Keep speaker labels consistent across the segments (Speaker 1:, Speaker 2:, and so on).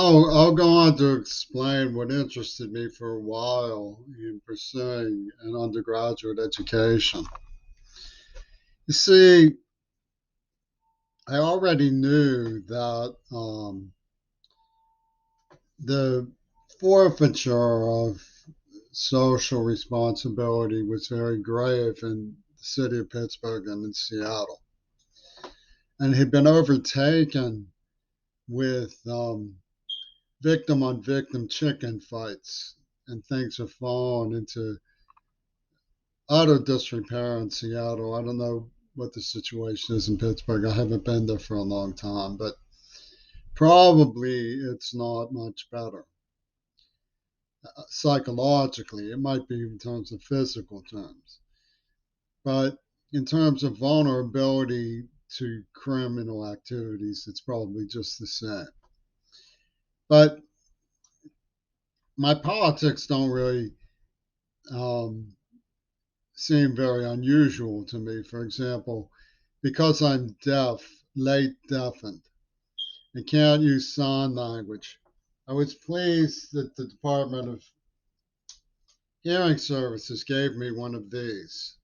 Speaker 1: I'll go on to explain what interested me for a while in pursuing an undergraduate education. You see, I already knew that the forfeiture of social responsibility was very grave in the city of Pittsburgh and in Seattle, and had been overtaken with victim on victim chicken fights, and things have fallen into utter disrepair in Seattle. I don't know what the situation is in Pittsburgh. I haven't been there for a long time, but probably it's not much better. Psychologically, it might be in terms of physical terms, but in terms of vulnerability to criminal activities, it's probably just the same. But my politics don't really um, seem very unusual to me. For example, because I'm deaf, late deafened, and can't use sign language, I was pleased that the Department of Hearing Services gave me one of these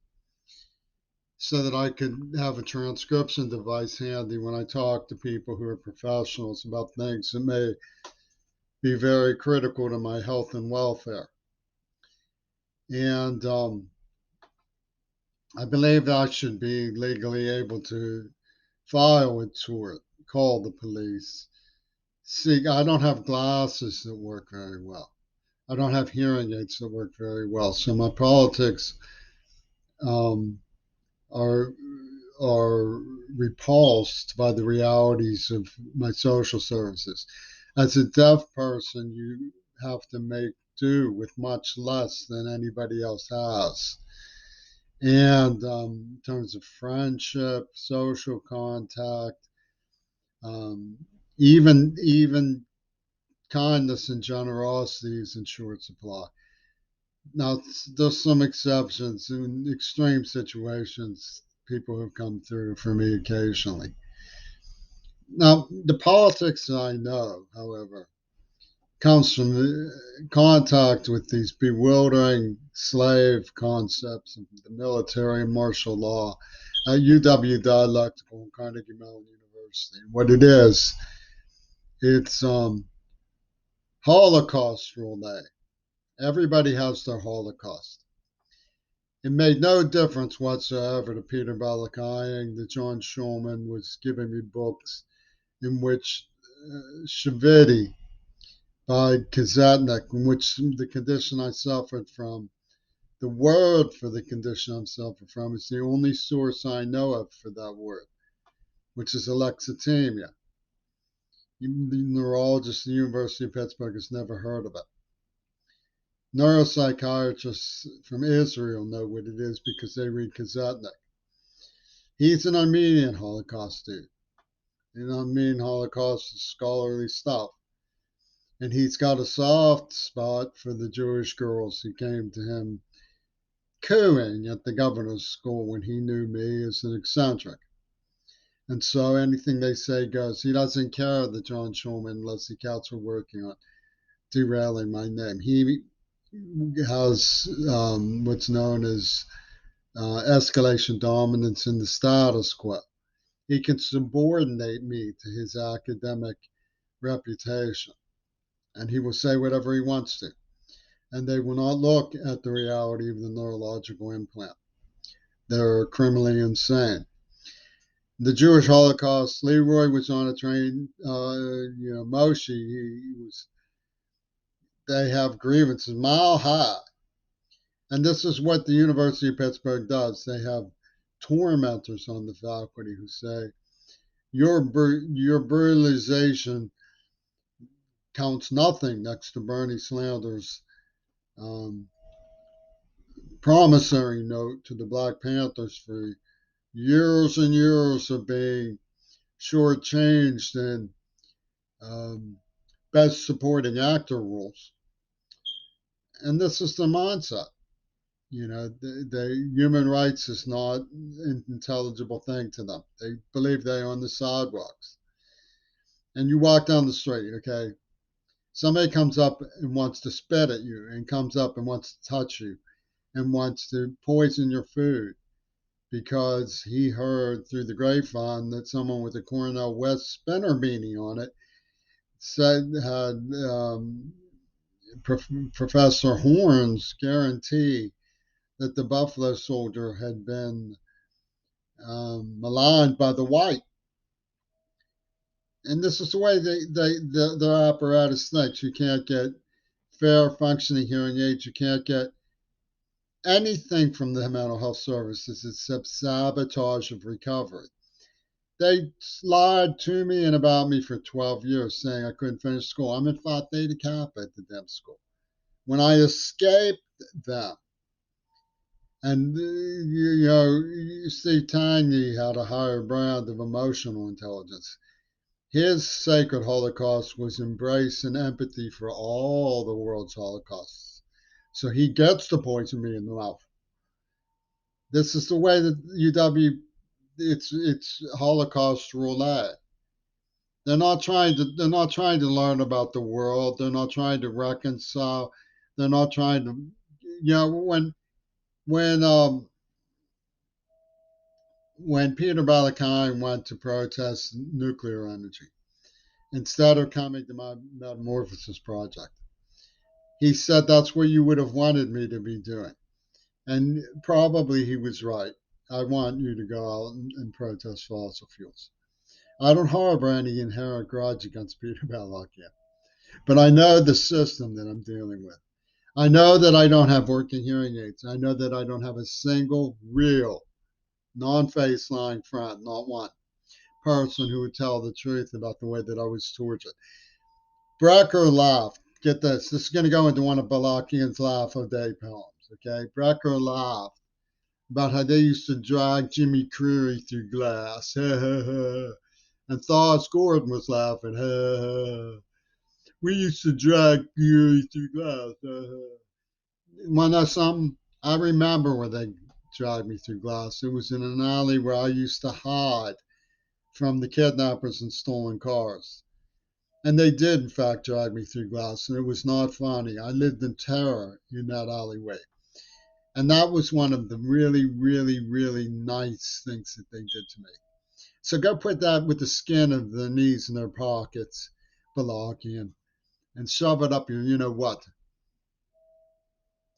Speaker 1: so that I could have a transcription device handy when I talk to people who are professionals about things that may be very critical to my health and welfare. And I believe I should be legally able to file a tort, call the police. See, I don't have glasses that work very well. I don't have hearing aids that work very well. So my politics um, are are repulsed by the realities of my social services. As a deaf person, you have to make do with much less than anybody else has. And in terms of friendship, social contact, um, even kindness and generosity is in short supply. Now, there's some exceptions in extreme situations. People have come through for me occasionally. Now, the politics I know, however, comes from the contact with these bewildering slave concepts of the military and martial law at UW Dialectical and Carnegie Mellon University. What it is, it's Holocaust rule day. Everybody has their Holocaust. It made no difference whatsoever to Peter Balakian that John Schulman was giving me books in which Shaviti by Kazetnik, in which the condition I suffered from, the word for the condition I'm suffering from is the only source I know of for that word, which is alexithymia. The neurologist at the University of Pittsburgh has never heard of it. Neuropsychiatrists from Israel know what it is because they read Kazetnik. He's an Armenian Holocaust dude. And Armenian Holocaust is scholarly stuff. And he's got a soft spot for the Jewish girls who came to him cooing at the governor's school when he knew me as an eccentric. And so anything they say goes. He doesn't care that John Schulman and Leslie Katz are working on derailing my name. He has what's known as escalation dominance in the status quo. He can subordinate me to his academic reputation, and he will say whatever he wants to. And they will not look at the reality of the neurological implant. They're criminally insane. The Jewish Holocaust, Leroy was on a train, Moshe, they have grievances mile high. And this is what the University of Pittsburgh does. They have tormentors on the faculty who say, your brutalization counts nothing next to Bernie Sanders' um, promissory note to the Black Panthers for years and years of being shortchanged in um, best supporting actor roles. And this is the mindset. The human rights is not an intelligible thing to them. They believe they are on the sidewalks. And you walk down the street, okay? Somebody comes up and wants to spit at you, and comes up and wants to touch you, and wants to poison your food because he heard through the grapevine that someone with a Cornell West spinner beanie on it said had Professor Horn's guarantee that the Buffalo Soldier had been maligned by the white. And this is the way their apparatus thinks. You can't get fair functioning hearing aids. You can't get anything from the mental health services except sabotage of recovery. They lied to me and about me for 12 years, saying I couldn't finish school. I'm in Phi Theta Kappa at the damn school. When I escaped them, and Steve Tanya had a higher brand of emotional intelligence. His sacred Holocaust was embrace and empathy for all the world's Holocausts. So he gets to poison me in the mouth. This is the way that UW it's Holocaust roulette. They're not trying to learn about the world. They're not trying to reconcile. They're not trying to when um when Peter Balakian went to protest nuclear energy, instead of coming to my Metamorphosis project, he said that's what you would have wanted me to be doing. And probably he was right. I want you to go out and protest fossil fuels. I don't harbor any inherent grudge against Peter Balakian, but I know the system that I'm dealing with. I know that I don't have working hearing aids. I know that I don't have a single real non-face lying friend, not one person who would tell the truth about the way that I was tortured. Brecker laughed. Get this. This is going to go into one of Balakian's Laugh of Day poems. Okay. Brecker laughed about how they used to drag Jimmy Creary through glass. And Thos Gordon was laughing. We used to drag Creary through glass. Want to know something? I remember when they dragged me through glass. It was in an alley where I used to hide from the kidnappers and stolen cars. And they did, in fact, drag me through glass, and it was not funny. I lived in terror in that alleyway. And that was one of the really, really, really nice things that they did to me. So go put that with the skin of the knees in their pockets, Balakian, and shove it up your you know what.